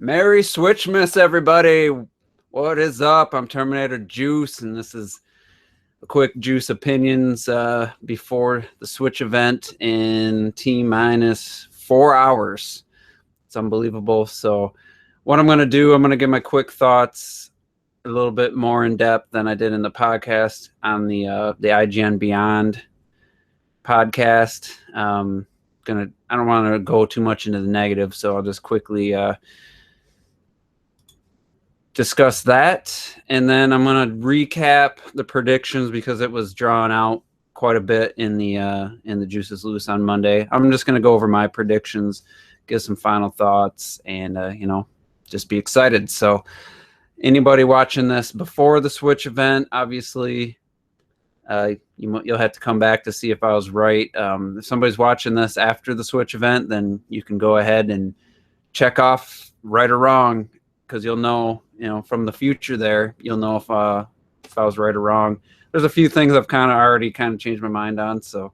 Merry Switchmas, everybody. What is up? I'm Terminator Juice, and this is a quick Juice opinions before the Switch event in T-minus 4 hours. It's unbelievable. So what I'm going to do, I'm going to give my quick thoughts a little bit more in depth than I did in the podcast on the IGN Beyond podcast. I don't want to go too much into the negative, so I'll just quickly discuss that, and then I'm going to recap the predictions because it was drawn out quite a bit in the Juices Loose on Monday. I'm just going to go over my predictions, give some final thoughts, and just be excited. So anybody watching this before the Switch event, obviously you'll have to come back to see if I was right. If somebody's watching this after the Switch event, then you can go ahead and check off right or wrong, because you'll know, from the future there, you'll know if I was right or wrong. There's a few things I've already changed my mind on, so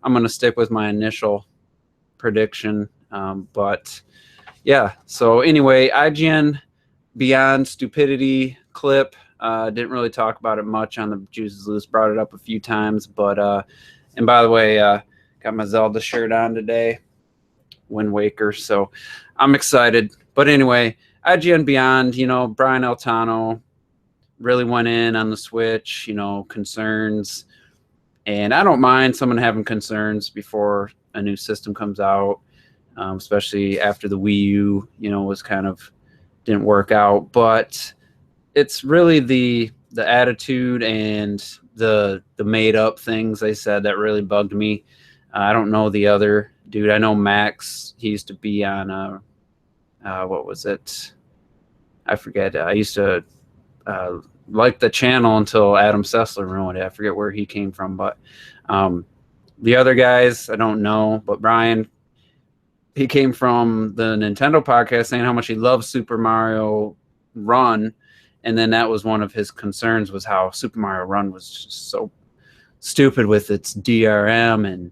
I'm going to stick with my initial prediction. But yeah, so anyway, IGN Beyond stupidity clip. Didn't really talk about it much on the Juices Loose, brought it up a few times, but and by the way, got my Zelda shirt on today, Wind Waker, so I'm excited. But anyway, IGN Beyond, Brian Altano really went in on the Switch, concerns. And I don't mind someone having concerns before a new system comes out, especially after the Wii U, was didn't work out. But it's really the attitude and the made up things they said that really bugged me. I don't know the other dude. I know Max. He used to be on what was it? I forget. I used to like the channel until Adam Sessler ruined it. I forget where he came from, but the other guys I don't know. But Brian, he came from the Nintendo podcast saying how much he loves Super Mario Run, and then that was one of his concerns, was how Super Mario Run was just so stupid with its DRM and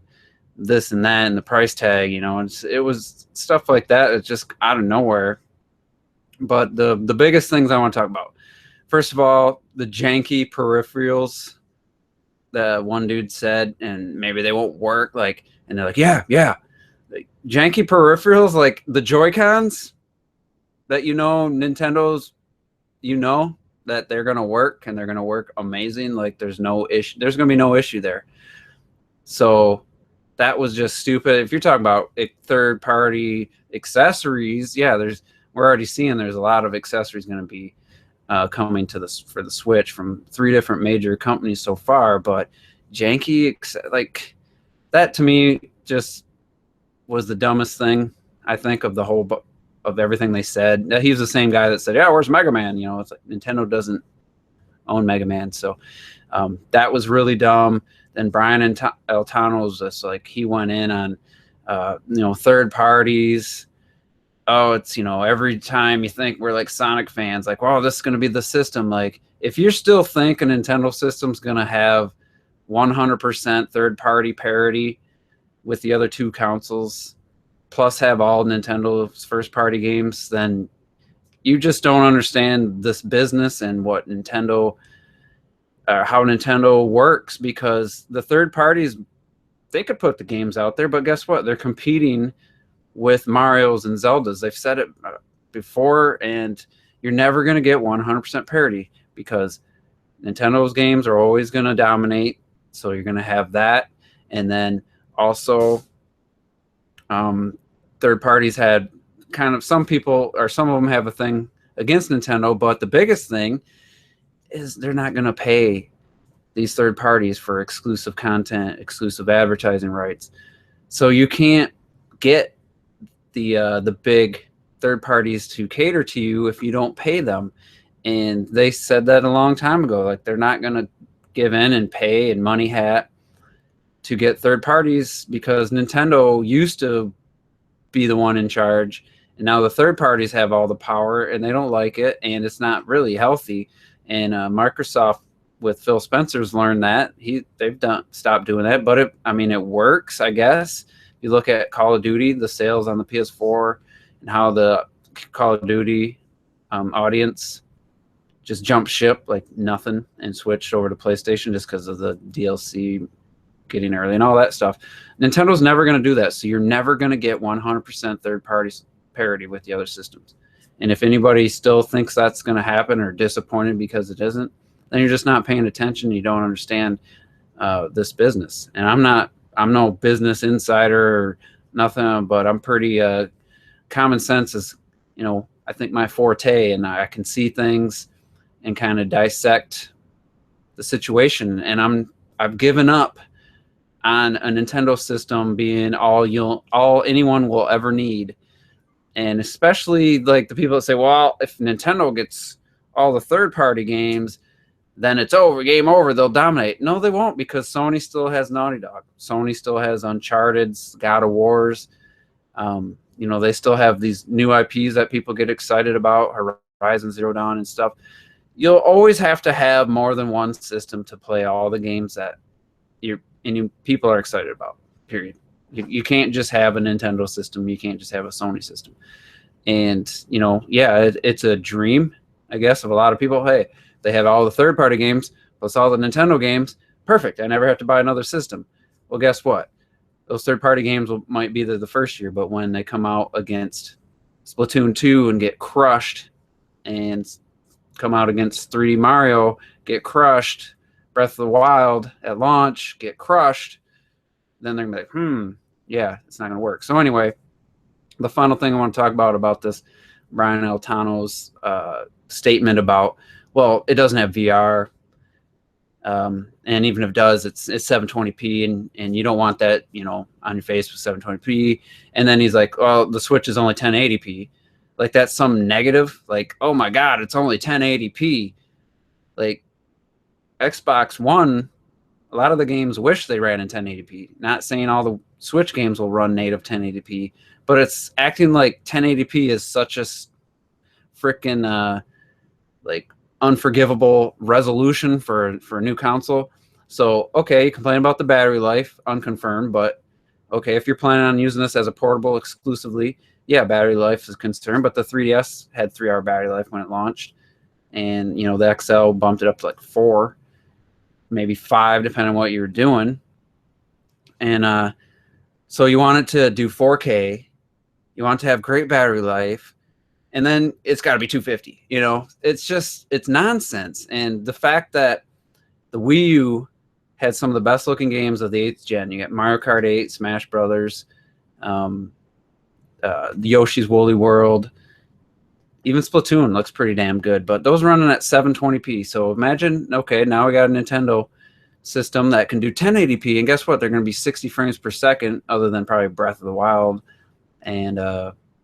this and that and the price tag, and it was stuff like that. It's just out of nowhere. But the biggest things I want to talk about, first of all, the janky peripherals that one dude said, and maybe they won't work, and they're like, yeah, like, janky peripherals, like the Joy-Cons that Nintendo's, that they're gonna work, and they're gonna work amazing. Like there's no issue. There's gonna be no issue there. So that was just stupid. If you're talking about third-party accessories, yeah, we're already seeing there's a lot of accessories going to be coming for the Switch from 3 different major companies so far. But janky, like that, to me just was the dumbest thing I think of the whole of everything they said. He was the same guy that said, "Yeah, where's Mega Man?" It's like Nintendo doesn't own Mega Man, so that was really dumb. Then Brian Altano was just like, he went in on third parties. Oh, it's, every time you think we're like Sonic fans, like, wow, this is going to be the system. Like, if you're still thinking a Nintendo system's going to have 100% third-party parity with the other 2 consoles, plus have all Nintendo's first-party games, then you just don't understand this business and what Nintendo, how Nintendo works, because the third parties, they could put the games out there, but guess what? They're competing with Mario's and Zelda's. They've said it before, and you're never going to get 100% parity because Nintendo's games are always going to dominate. So you're going to have that. And then also third parties had some people, or some of them have a thing against Nintendo, but the biggest thing is they're not going to pay these third parties for exclusive content, exclusive advertising rights. So you can't get the big third parties to cater to you if you don't pay them. And they said that a long time ago. Like, they're not going to give in and pay and money hat to get third parties, because Nintendo used to be the one in charge, and now the third parties have all the power, and they don't like it, and it's not really healthy. And Microsoft with Phil Spencer's learned that. They've stopped doing that, but it works, I guess. You look at Call of Duty, the sales on the PS4, and how the Call of Duty audience just jumped ship like nothing and switched over to PlayStation just because of the DLC getting early and all that stuff. Nintendo's never going to do that, so you're never going to get 100% third-party parity with the other systems. And if anybody still thinks that's going to happen or disappointed because it isn't, then you're just not paying attention. You don't understand this business. And I'm no business insider or nothing, but I'm pretty common sense is, I think my forte, and I can see things and kind of dissect the situation. And I've given up on a Nintendo system being all anyone will ever need. And especially like the people that say, well, if Nintendo gets all the third-party games, then it's over, game over, they'll dominate. No, they won't, because Sony still has Naughty Dog. Sony still has Uncharted's, God of Wars. They still have these new IPs that people get excited about, Horizon Zero Dawn and stuff. You'll always have to have more than one system to play all the games that people are excited about, period. You can't just have a Nintendo system. You can't just have a Sony system. And, it's a dream, I guess, of a lot of people. Hey, they have all the third-party games plus all the Nintendo games. Perfect. I never have to buy another system. Well, guess what? Those third-party games might be there the first year, but when they come out against Splatoon 2 and get crushed, and come out against 3D Mario, get crushed, Breath of the Wild at launch, get crushed, then they're going to be like, yeah, it's not going to work. So anyway, the final thing I want to talk about this Brian Altano's statement about, well, it doesn't have VR, and even if it does, it's 720p, and you don't want that, on your face with 720p. And then he's like, well, the Switch is only 1080p. Like, that's some negative. Like, oh my God, it's only 1080p. Like, Xbox One, a lot of the games wish they ran in 1080p. Not saying all the Switch games will run native 1080p, but it's acting like 1080p is such a freaking unforgivable resolution for a new console. So, okay, you complain about the battery life, unconfirmed, but okay, if you're planning on using this as a portable exclusively, yeah, battery life is a concern, but the 3DS had 3-hour battery life when it launched, and, the XL bumped it up to like 4, maybe 5, depending on what you were doing. And so you want it to do 4K, you want it to have great battery life, and then it's got to be 250. It's nonsense. And the fact that the Wii U had some of the best looking games of the 8th gen. You got Mario Kart 8, Smash Brothers, Yoshi's Woolly World, even Splatoon looks pretty damn good. But those running at 720p. So imagine, okay, now we got a Nintendo system that can do 1080p, and guess what? They're going to be 60 frames per second, other than probably Breath of the Wild and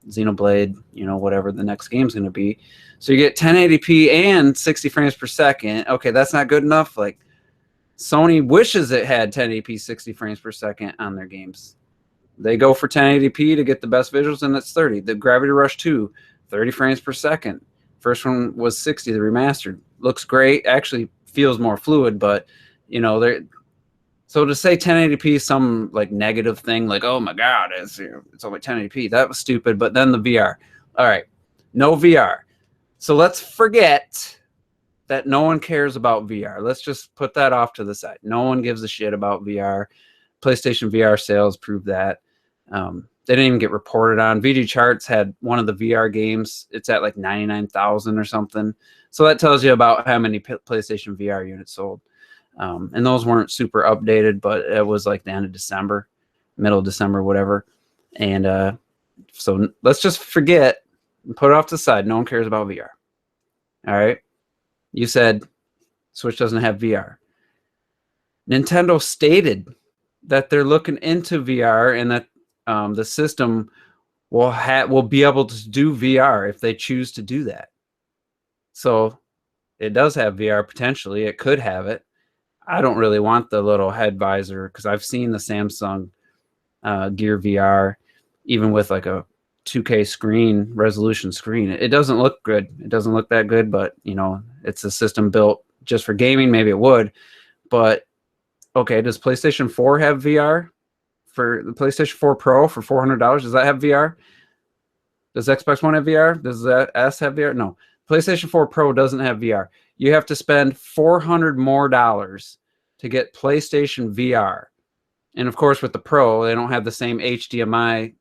Xenoblade, whatever the next game's going to be. So you get 1080p and 60 frames per second. Okay, that's not good enough. Like, Sony wishes it had 1080p 60 frames per second on their games. They go for 1080p to get the best visuals, and that's 30. The Gravity Rush 2, 30 frames per second. First one was 60, the remastered. Looks great. Actually feels more fluid, but, so to say 1080p is some like negative thing, like, oh my God, it's only 1080p. That was stupid. But then the VR. All right, no VR. So let's forget that no one cares about VR. Let's just put that off to the side. No one gives a shit about VR. PlayStation VR sales prove that. They didn't even get reported on. VG Charts had one of the VR games. It's at like 99,000 or something. So that tells you about how many PlayStation VR units sold. And those weren't super updated, but it was like the end of December, middle of December, whatever. And so let's just forget and put it off to the side. No one cares about VR. All right. You said Switch doesn't have VR. Nintendo stated that they're looking into VR, and that the system will be able to do VR if they choose to do that. So it does have VR potentially. It could have it. I don't really want the little head visor, because I've seen the Samsung Gear VR, even with like a 2K screen, resolution screen. It doesn't look good. It doesn't look that good, but it's a system built just for gaming. Maybe it would, but okay. Does PlayStation 4 have VR? For the PlayStation 4 Pro for $400, does that have VR? Does Xbox One have VR? Does the S have VR? No. PlayStation 4 Pro doesn't have VR. You have to spend $400 more to get PlayStation VR. And of course, with the Pro, they don't have the same HDMI,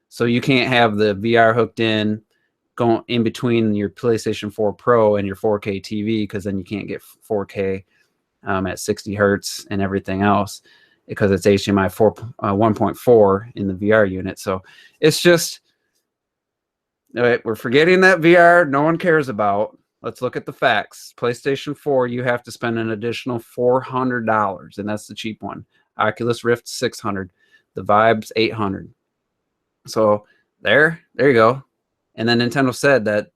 so you can't have the VR hooked in going in between your PlayStation 4 Pro and your 4K TV, because then you can't get 4K at 60 hertz and everything else, because it's HDMI 1.4 in the VR unit. So it's just, all right, we're forgetting that VR no one cares about. Let's look at the facts. PlayStation 4, you have to spend an additional $400, and that's the cheap one. Oculus Rift, $600. The Vibe's $800. So there you go. And then Nintendo said that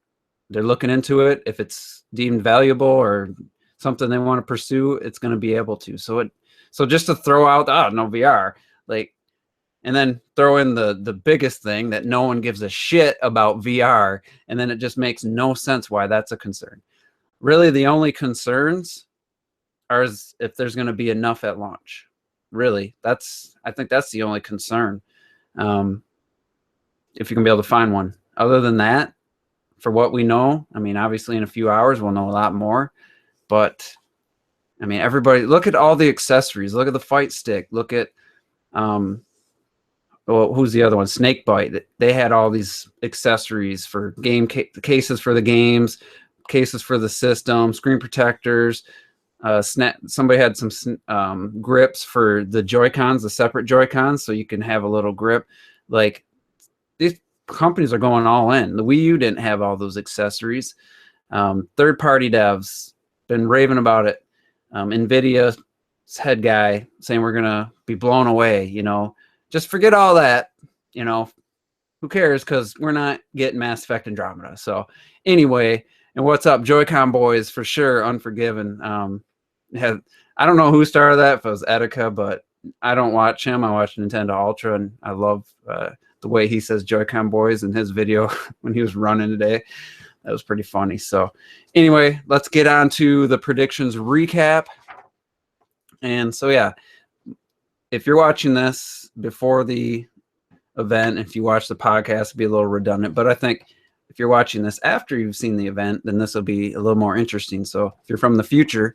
they're looking into it. If it's deemed valuable or something they want to pursue, it's going to be able to. So just to throw out, no VR, like, and then throw in the biggest thing that no one gives a shit about VR, and then it just makes no sense why that's a concern. Really, the only concerns are if there's going to be enough at launch. Really, I think that's the only concern. If you can be able to find one. Other than that, for what we know, I mean, obviously in a few hours we'll know a lot more. But I mean, everybody, look at all the accessories. Look at the fight stick. Look at who's the other one? Snakebite. They had all these accessories for game cases for the games, cases for the system, screen protectors. Somebody had some grips for the Joy-Cons, the separate Joy-Cons, so you can have a little grip. Like, these companies are going all in. The Wii U didn't have all those accessories. Third-party devs been raving about it. NVIDIA's head guy saying we're gonna be blown away. Just forget all that. Who cares? Because we're not getting Mass Effect Andromeda. So anyway, and what's up, Joy-Con boys? For sure, Unforgiven. I don't know who started that. If it was Etika, but I don't watch him. I watch Nintendo Ultra, and I love the way he says Joy-Con boys in his video when he was running today. That was pretty funny. So anyway, let's get on to the predictions recap. And so, yeah, if you're watching this before the event, if you watch the podcast, it'll be a little redundant. But I think if you're watching this after you've seen the event, then this will be a little more interesting. So if you're from the future,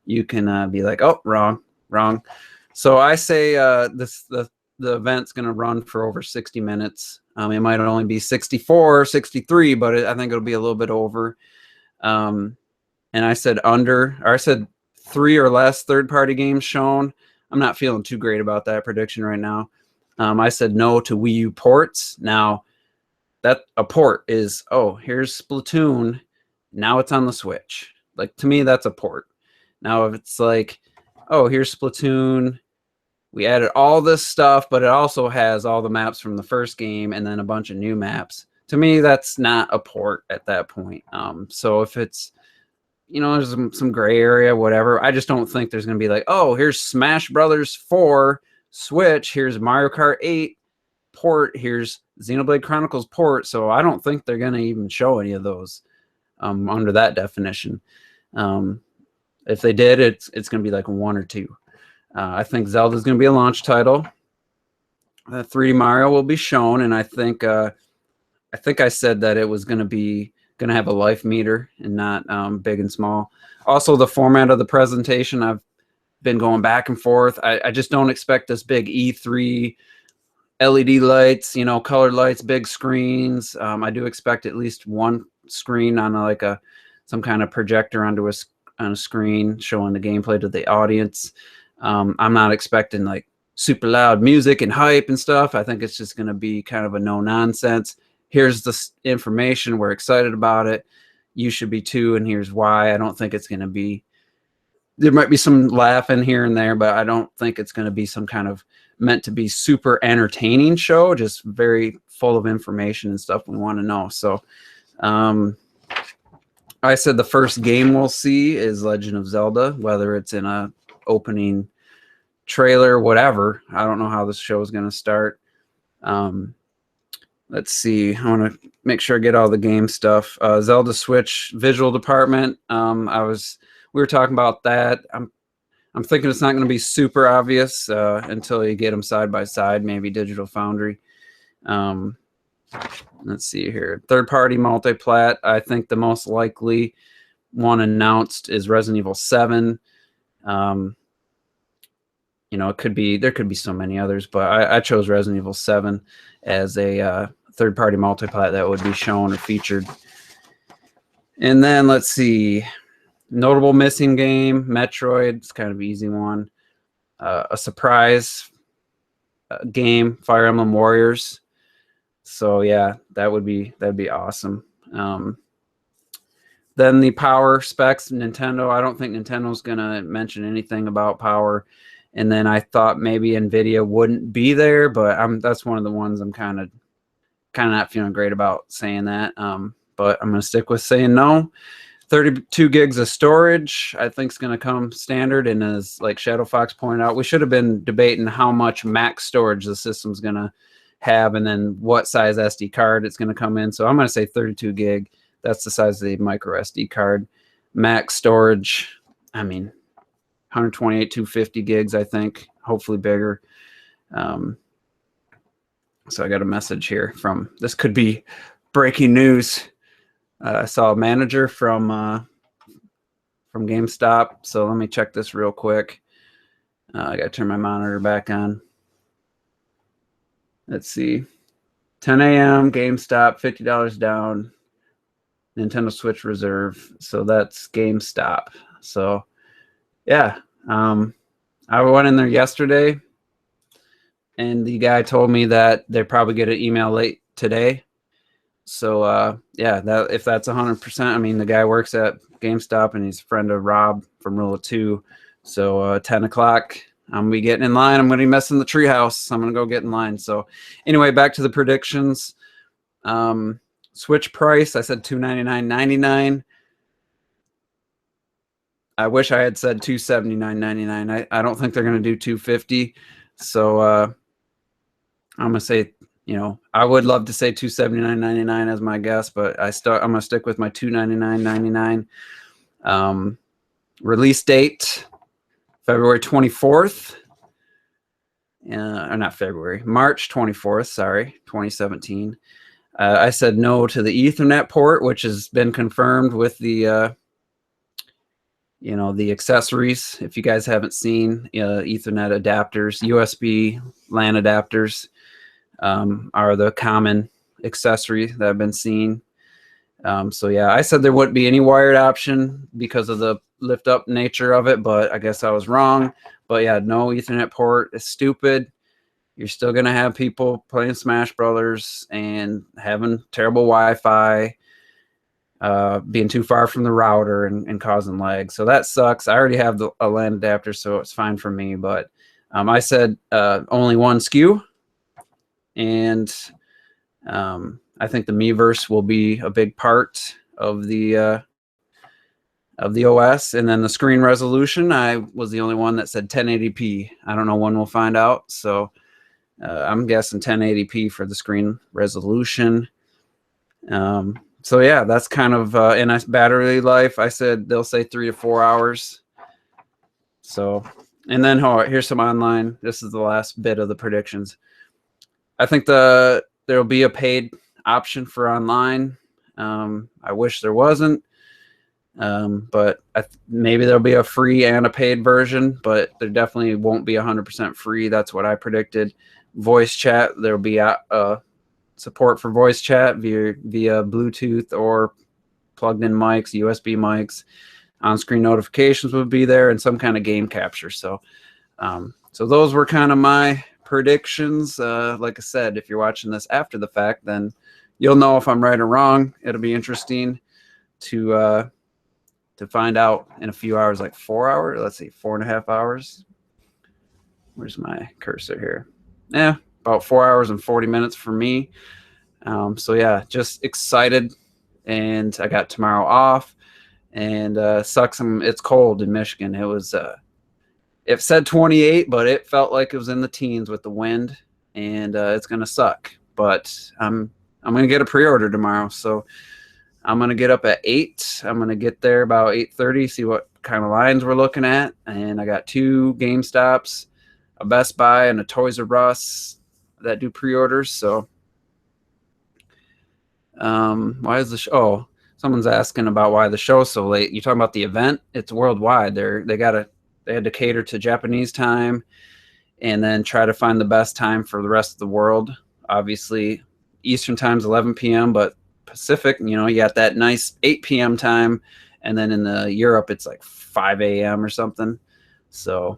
you can be like, oh, wrong. So I say the event's going to run for over 60 minutes. It might only be 64, 63, but I think it'll be a little bit over. And I said I said 3 or less third-party games shown. I'm not feeling too great about that prediction right now. I said no to Wii U ports. Now, that a port is, here's Splatoon. Now it's on the Switch. Like, to me, that's a port. Now, if it's like, here's Splatoon. We added all this stuff, but it also has all the maps from the first game and then a bunch of new maps. To me, that's not a port at that point. So if it's, there's some gray area, whatever. I just don't think there's going to be like, here's Smash Brothers 4 Switch. Here's Mario Kart 8 port. Here's Xenoblade Chronicles port. So I don't think they're going to even show any of those under that definition. If they did, it's going to be like 1 or 2. I think Zelda's going to be a launch title. 3D Mario will be shown, and I think I said that it was going to have a life meter and not big and small. Also, the format of the presentation, I've been going back and forth. I just don't expect this big E3 LED lights, colored lights, big screens. I do expect at least one screen on some kind of projector on a screen showing the gameplay to the audience. I'm not expecting like super loud music and hype and stuff. I think it's just going to be kind of a no nonsense. Here's the information. We're excited about it. You should be too, and here's why. I don't think it's going to be. There might be some laughing here and there, but I don't think it's going to be some kind of meant to be super entertaining show. Just very full of information and stuff we want to know. So, I said the first game we'll see is Legend of Zelda, whether it's in a opening trailer, whatever. I don't know how this show is going to start. Let's see. I want to make sure I get all the game stuff. Zelda Switch visual department. We were talking about that. I'm thinking it's not going to be super obvious until you get them side by side. Maybe Digital Foundry. let's see here. Third-party multiplat. I think the most likely one announced is Resident Evil 7. You know, there could be so many others, but I chose Resident Evil 7 as a third-party multiplat that would be shown or featured. And then let's see, notable missing game, Metroid. It's kind of an easy one. A surprise game, Fire Emblem Warriors. So yeah, that'd be awesome. Then the power specs, Nintendo. I don't think Nintendo's gonna mention anything about power. And then I thought maybe Nvidia wouldn't be there, but that's one of the ones I'm kind of not feeling great about saying that. But I'm gonna stick with saying no. 32 gigs of storage, I think, is going to come standard. And as like Shadow Fox pointed out, we should have been debating how much max storage the system's going to have, and then what size SD card it's going to come in. So I'm going to say 32 gig. That's the size of the micro SD card. Max storage, I mean, 128, 250 gigs, I think. Hopefully bigger. So I got a message here from, this could be breaking news. I saw a manager from GameStop. So let me check this real quick. I got to turn my monitor back on. Let's see. 10 a.m. GameStop, $50 down. Nintendo Switch Reserve. So that's GameStop. So yeah, I went in there yesterday, and the guy told me that they probably get an email late today. So yeah, if that's 100%, I mean, the guy works at GameStop and he's a friend of Rob from Rule of Two. So 10 o'clock, I'm gonna be getting in line. I'm gonna be messing the treehouse. I'm gonna go get in line. So anyway, back to the predictions. Switch price, I said $299.99. I wish I had said $279.99. I don't think they're gonna do $250. So I'm gonna say, you know, I would love to say $279.99 as my guess, but I'm gonna stick with my $299.99. Release date February 24th. Or not February, March 24th. Sorry, 2017. I said no to the Ethernet port, which has been confirmed with the you know, the accessories. If you guys haven't seen, Ethernet adapters, USB LAN adapters. Are the common accessory that I've been seeing. So yeah, I said there wouldn't be any wired option because of the lift up nature of it, but I guess I was wrong. But yeah, no Ethernet port is stupid. You're still gonna have people playing Smash Brothers and having terrible Wi-Fi, being too far from the router and causing lag. So that sucks. I already have a LAN adapter, so it's fine for me. But I said only one SKU. And I think the Miiverse will be a big part of the OS. And then the screen resolution, I was the only one that said 1080p. I don't know when we'll find out. So I'm guessing 1080p for the screen resolution. So yeah, that's kind of in a battery life. I said they'll say 3 to 4 hours. So, and then here's some online. This is the last bit of the predictions. I think there'll be a paid option for online. I wish there wasn't, but maybe there'll be a free and a paid version, but there definitely won't be 100% free. That's what I predicted. Voice chat, there'll be support for voice chat via Bluetooth or plugged-in mics, USB mics. On-screen notifications would be there, and some kind of game capture. So, so those were kind of my predictions. Like I said, if you're watching this after the fact, then you'll know if I'm right or wrong. It'll be interesting to find out in a few hours, like 4 hours. Let's see, 4.5 hours. Where's my cursor here? Yeah, about 4 hours and 40 minutes for me. So yeah, just excited. And I got tomorrow off, and sucks. It's cold in Michigan. It was it said 28, but it felt like it was in the teens with the wind, and it's gonna suck. But I'm gonna get a pre-order tomorrow, so I'm gonna get up at 8. I'm gonna get there about 8:30, see what kind of lines we're looking at, and I got 2 GameStops, a Best Buy, and a Toys R Us that do pre-orders. So Why is the show? Oh, someone's asking about why the show's so late. You talking about the event? It's worldwide. They had to cater to Japanese time, and then try to find the best time for the rest of the world. Obviously, Eastern time's 11 p.m., but Pacific, you got that nice 8 p.m. time, and then in the Europe it's like 5 a.m. or something. So,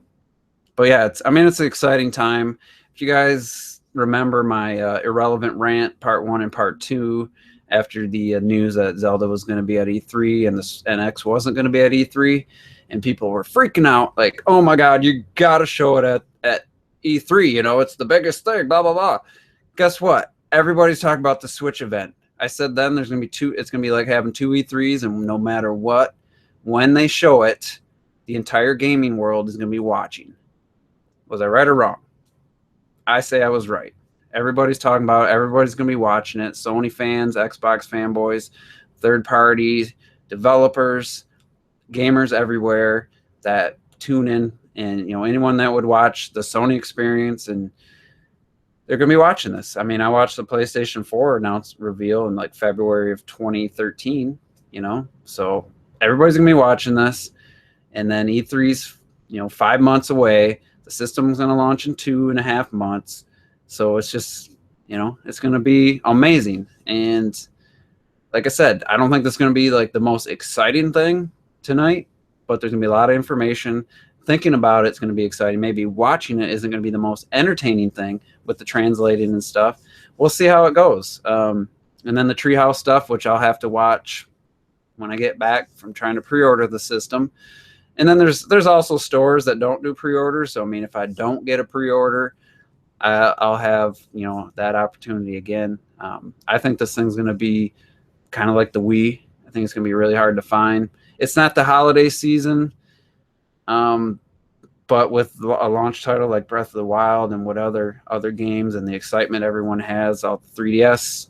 but yeah, it's an exciting time. If you guys remember my irrelevant rant part 1 and part 2 after the news that Zelda was going to be at E3 and the NX wasn't going to be at E3, and people were freaking out like, oh my god, you gotta show it at E3, it's the biggest thing, blah blah blah. Guess what? Everybody's talking about the Switch event. I said then there's going to be two. It's going to be like having 2 E3s, and no matter what, when they show it, the entire gaming world is going to be watching. Was I right or wrong? I say I was right. Everybody's talking about it. Everybody's going to be watching it. Sony fans, Xbox fanboys, third parties, developers, gamers everywhere that tune in, and anyone that would watch the Sony experience, and they're going to be watching this. I watched the PlayStation 4 announced reveal in like February of 2013, so everybody's going to be watching this. And then E3's, 5 months away. The system's going to launch in 2.5 months. So it's just, it's going to be amazing. And like I said, I don't think this is going to be like the most exciting thing tonight, but there's going to be a lot of information. Thinking about it's going to be exciting. Maybe watching it isn't going to be the most entertaining thing with the translating and stuff. We'll see how it goes. And then the Treehouse stuff, which I'll have to watch when I get back from trying to pre-order the system. And then there's also stores that don't do pre-orders. So, if I don't get a pre-order, I'll have, that opportunity again. I think this thing's going to be kind of like the Wii. I think it's going to be really hard to find. It's not the holiday season. But with a launch title like Breath of the Wild and what other games and the excitement everyone has, all the 3DS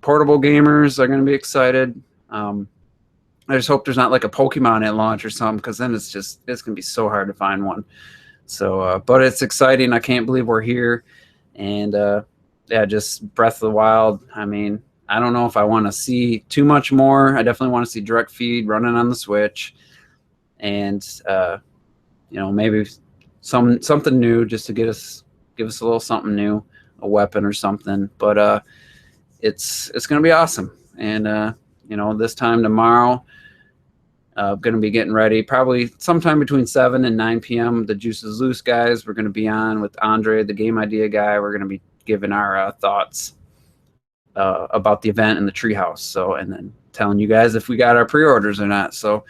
portable gamers are going to be excited. I just hope there's not like a Pokemon at launch or something, because then it's going to be so hard to find one. So, but it's exciting. I can't believe we're here. And just Breath of the Wild. I don't know if I want to see too much more. I definitely want to see direct feed running on the Switch. And maybe something new just to give us a little something new, a weapon or something. But it's going to be awesome. And this time tomorrow, going to be getting ready. Probably sometime between 7 and 9 p.m. The Juice is Loose guys. We're going to be on with Andre, the game idea guy. We're going to be giving our thoughts about the event and the Treehouse. So, and then telling you guys if we got our pre-orders or not. So.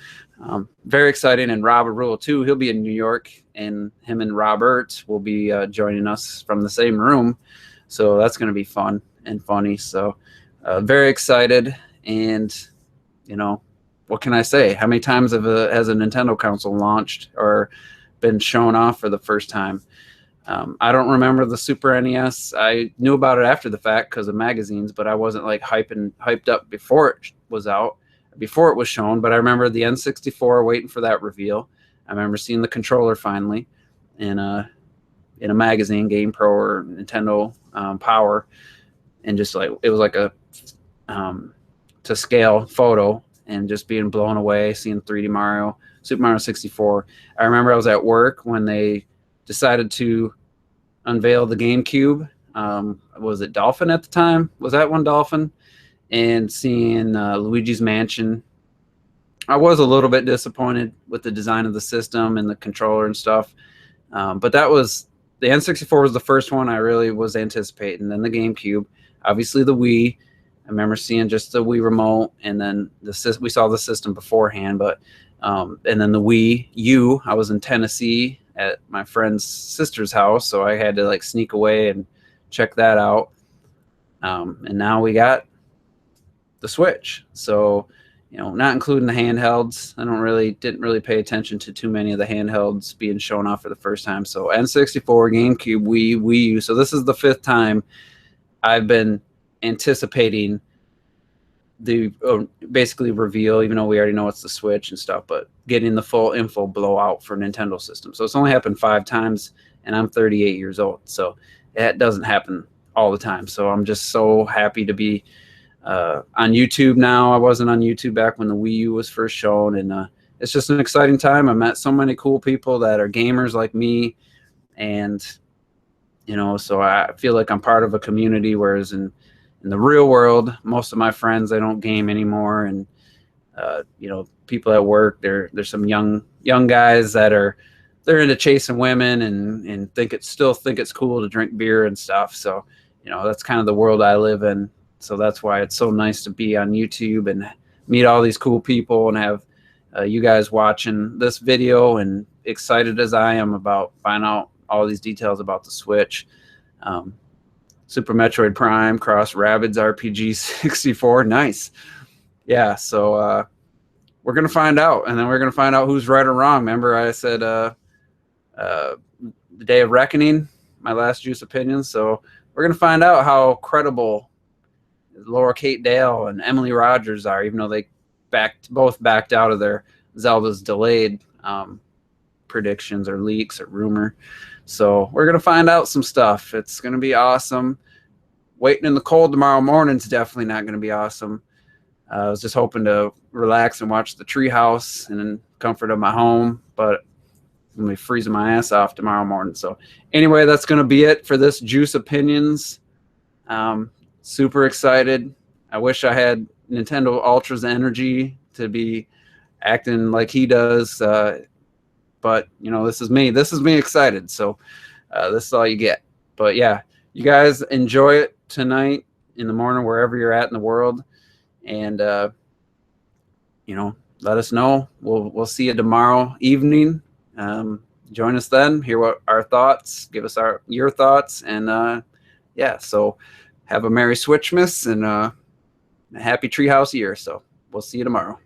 Very exciting. And Robert Rule too, he'll be in New York, and him and Robert will be joining us from the same room, so that's going to be fun and funny. So very excited. And what can I say? How many times has a Nintendo console launched or been shown off for the first time? I don't remember the Super NES. I knew about it after the fact because of magazines, but I wasn't like hyped up before it was out. Before it was shown, but I remember the N64 waiting for that reveal. I remember seeing the controller finally in a magazine, Game Pro or Nintendo Power, and just like it was like a to scale photo, and just being blown away seeing 3D Mario, Super Mario 64. I remember I was at work when they decided to unveil the GameCube. Was it Dolphin at the time? Was that one Dolphin? And seeing Luigi's Mansion, I was a little bit disappointed with the design of the system and the controller and stuff. But that was the N64 was the first one I really was anticipating. Then the GameCube, obviously the Wii. I remember seeing just the Wii remote, and then we saw the system beforehand. But and then the Wii U. I was in Tennessee at my friend's sister's house, so I had to like sneak away and check that out. And now we got the Switch. So, not including the handhelds. I didn't really pay attention to too many of the handhelds being shown off for the first time. So N64, GameCube, Wii U. So this is the 5th time I've been anticipating the basically reveal, even though we already know it's the Switch and stuff, but getting the full info blowout for Nintendo system. So it's only happened 5 times, and I'm 38 years old. So it doesn't happen all the time. So I'm just so happy to be on YouTube now. I wasn't on YouTube back when the Wii U was first shown, and it's just an exciting time. I met so many cool people that are gamers like me, and so I feel like I'm part of a community, whereas in the real world, most of my friends, they don't game anymore. And people at work, there's some young guys that they're into chasing women and still think it's cool to drink beer and stuff. So that's kind of the world I live in. So that's why it's so nice to be on YouTube and meet all these cool people and have you guys watching this video, and excited as I am about finding out all these details about the Switch. Super Metroid Prime Cross Rabbids RPG 64. Nice. Yeah, so we're going to find out, and then we're going to find out who's right or wrong. Remember I said the Day of Reckoning, my last Juice opinion. So we're going to find out how credible Laura Kate Dale and Emily Rogers are, even though they both backed out of their Zelda's delayed predictions or leaks or rumor. So we're going to find out some stuff. It's going to be awesome. Waiting in the cold tomorrow morning is definitely not going to be awesome. I was just hoping to relax and watch the treehouse and in comfort of my home, but I'm going to be freezing my ass off tomorrow morning. So anyway, that's going to be it for this Juice Opinions. Super excited. I wish I had Nintendo Ultra's energy to be acting like he does, but this is me. This is me excited. So this is all you get. But yeah, you guys enjoy it tonight, in the morning, wherever you're at in the world, and let us know. We'll see you tomorrow evening. Join us then. Hear what our thoughts. Give us your thoughts, and yeah. So have a Merry Switchmas and a happy Treehouse year. So we'll see you tomorrow.